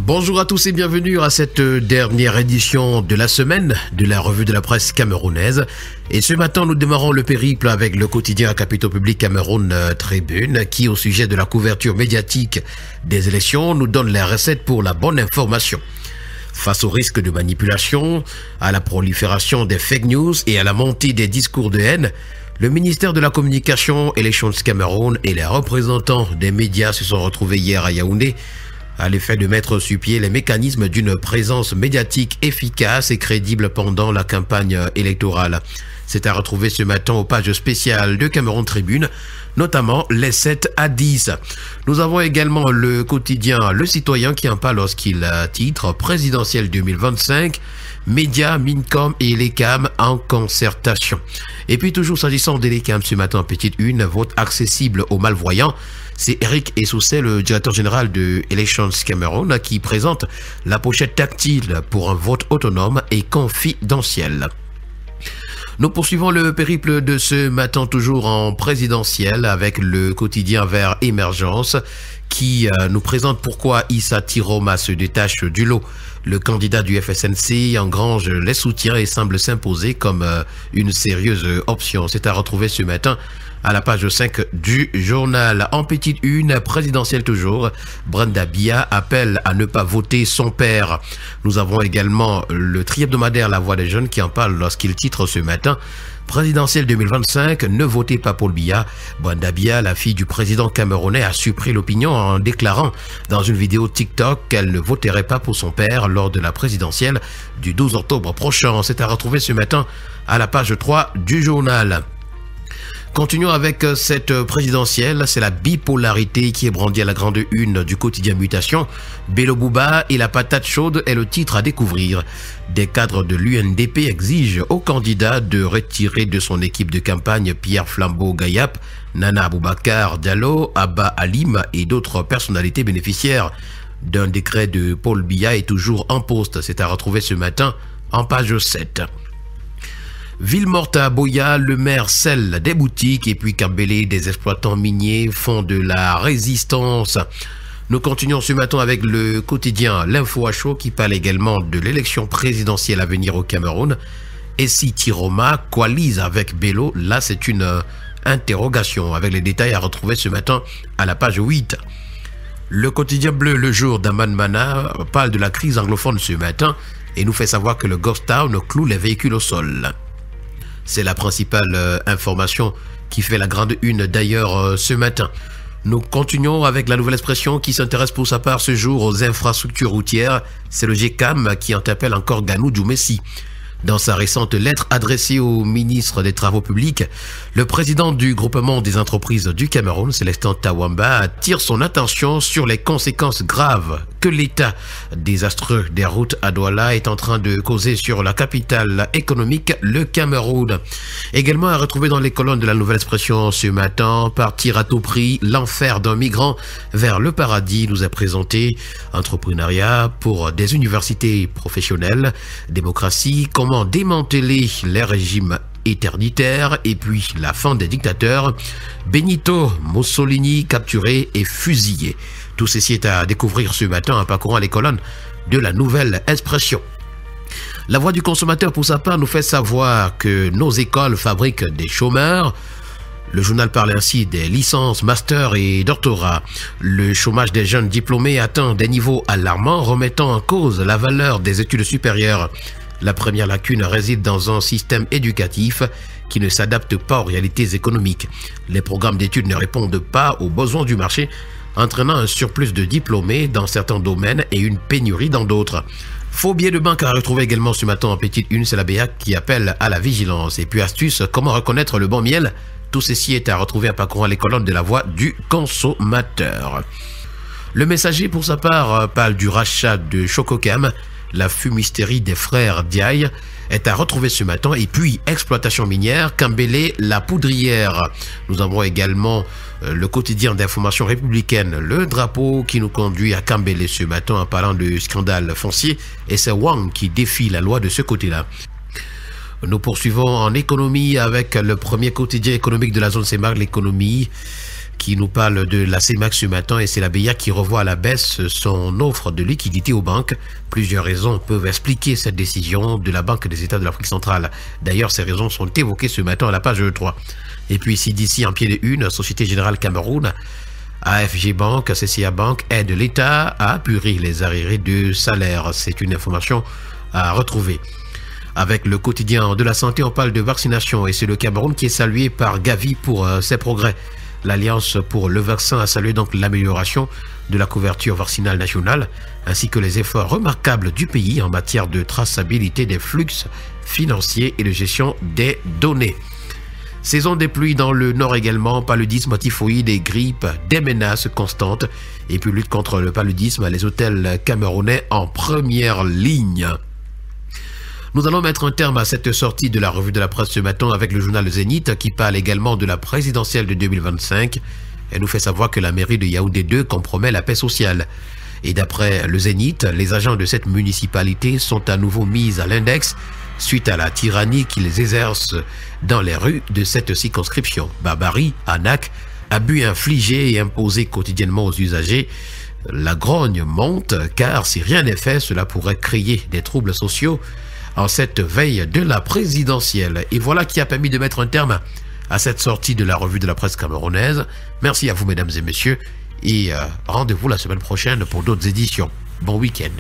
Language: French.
Bonjour à tous et bienvenue à cette dernière édition de la semaine de la revue de la presse camerounaise. Et ce matin, nous démarrons le périple avec le quotidien Capitaux Public Cameroun Tribune qui, au sujet de la couverture médiatique des élections, nous donne les recettes pour la bonne information. Face au risque de manipulation, à la prolifération des fake news et à la montée des discours de haine, le ministère de la Communication, Elections Cameroun et les représentants des médias se sont retrouvés hier à Yaoundé à l'effet de mettre sur pied les mécanismes d'une présence médiatique efficace et crédible pendant la campagne électorale. C'est à retrouver ce matin aux pages spéciales de Cameroun Tribune, notamment les 7 à 10. Nous avons également le quotidien Le Citoyen qui en parle lorsqu'il titre « Présidentielle 2025 ». Médias, Mincom et l'ECAM en concertation. Et puis toujours s'agissant de l'ECAM ce matin, petite une, vote accessible aux malvoyants. C'est Eric Essousset, le directeur général de Elections Cameroun, qui présente la pochette tactile pour un vote autonome et confidentiel. Nous poursuivons le périple de ce matin toujours en présidentiel avec le quotidien Vert Émergence qui nous présente pourquoi Issa Tiroma se détache du lot. Le candidat du FSNC engrange les soutiens et semble s'imposer comme une sérieuse option. C'est à retrouver ce matin à la page 5 du journal. En petite une, présidentielle toujours, Brenda Bia appelle à ne pas voter son père. Nous avons également le tri-hebdomadaire La Voix des Jeunes qui en parle lorsqu'il titre ce matin Présidentielle 2025, ne votez pas Paul Biya. Brenda Bia, la fille du président camerounais, a surpris l'opinion en déclarant dans une vidéo TikTok qu'elle ne voterait pas pour son père lors de la présidentielle du 12 octobre prochain. C'est à retrouver ce matin à la page 3 du journal. Continuons avec cette présidentielle, c'est la bipolarité qui est brandie à la grande une du quotidien Mutation. Bello Bouba et la patate chaude est le titre à découvrir. Des cadres de l'UNDP exigent au candidat de retirer de son équipe de campagne Pierre Flambeau-Gayap, Nana Aboubakar Diallo, Abba Alim et d'autres personnalités bénéficiaires d'un décret de Paul Biya est toujours en poste. C'est à retrouver ce matin en page 7. Ville morte à Boya, le maire scelle des boutiques et puis Kambélé, des exploitants miniers font de la résistance. Nous continuons ce matin avec le quotidien L'Info à chaud qui parle également de l'élection présidentielle à venir au Cameroun. Et si Tiroma coalise avec Bello, là c'est une interrogation avec les détails à retrouver ce matin à la page 8. Le quotidien bleu Le Jour d'Aman Mana parle de la crise anglophone ce matin et nous fait savoir que le Ghost Town cloue les véhicules au sol. C'est la principale information qui fait la grande une d'ailleurs ce matin. Nous continuons avec la Nouvelle Expression qui s'intéresse pour sa part ce jour aux infrastructures routières. C'est le GCAM qui interpelle encore Ganou Djoumessi. Dans sa récente lettre adressée au ministre des Travaux publics, le président du groupement des entreprises du Cameroun, Célestin Tawamba, attire son attention sur les conséquences graves que l'état désastreux des routes à Douala est en train de causer sur la capitale économique, le Cameroun. Également à retrouver dans les colonnes de la Nouvelle Expression ce matin, partir à tout prix, l'enfer d'un migrant vers le paradis nous est présenté. Entrepreneuriat pour des universités professionnelles, démocratie, comment démanteler les régimes éternitaires et puis la fin des dictateurs, Benito Mussolini capturé et fusillé. Tout ceci est à découvrir ce matin en parcourant les colonnes de la Nouvelle Expression. La Voix du consommateur pour sa part nous fait savoir que nos écoles fabriquent des chômeurs. Le journal parle ainsi des licences, masters et doctorats. Le chômage des jeunes diplômés atteint des niveaux alarmants, remettant en cause la valeur des études supérieures. La première lacune réside dans un système éducatif qui ne s'adapte pas aux réalités économiques. Les programmes d'études ne répondent pas aux besoins du marché, entraînant un surplus de diplômés dans certains domaines et une pénurie dans d'autres. Faux billets de banque à retrouver également ce matin en petite une, c'est la BEAC qui appelle à la vigilance. Et puis astuce, comment reconnaître le bon miel? Tout ceci est à retrouver en parcourant les colonnes de la Voix du consommateur. Le Messager pour sa part parle du rachat de Chococam. La fumisterie des frères Diaye est à retrouver ce matin. Et puis, exploitation minière, Kambélé, la poudrière. Nous avons également le quotidien d'information républicaine, le drapeau qui nous conduit à Kambélé ce matin en parlant de scandale foncier. Et c'est Wang qui défie la loi de ce côté-là. Nous poursuivons en économie avec le premier quotidien économique de la zone CEMAC, l'économie, qui nous parle de la CEMAC ce matin, et c'est la BIA qui revoit à la baisse son offre de liquidité aux banques. Plusieurs raisons peuvent expliquer cette décision de la Banque des États de l'Afrique centrale. D'ailleurs, ces raisons sont évoquées ce matin à la page 3. Et puis ici, d'ici en pied de une, Société Générale Cameroun, AFG Bank, CCA Bank aide l'État à apurer les arriérés de salaire. C'est une information à retrouver. Avec le quotidien de la santé, on parle de vaccination et c'est le Cameroun qui est salué par Gavi pour ses progrès. L'Alliance pour le vaccin a salué donc l'amélioration de la couverture vaccinale nationale ainsi que les efforts remarquables du pays en matière de traçabilité des flux financiers et de gestion des données. Saison des pluies dans le nord également, paludisme, typhoïde et grippe, des menaces constantes et puis lutte contre le paludisme, les hôtels camerounais en première ligne. Nous allons mettre un terme à cette sortie de la revue de la presse ce matin avec le journal Zénith qui parle également de la présidentielle de 2025. Elle nous fait savoir que la mairie de Yaoundé 2 compromet la paix sociale. Et d'après le Zénith, les agents de cette municipalité sont à nouveau mis à l'index suite à la tyrannie qu'ils exercent dans les rues de cette circonscription. Barbarie, arnaque, abus infligés et imposés quotidiennement aux usagers. La grogne monte car si rien n'est fait, cela pourrait créer des troubles sociaux en cette veille de la présidentielle. Et voilà qui a permis de mettre un terme à cette sortie de la revue de la presse camerounaise. Merci à vous mesdames et messieurs et rendez-vous la semaine prochaine pour d'autres éditions. Bon week-end.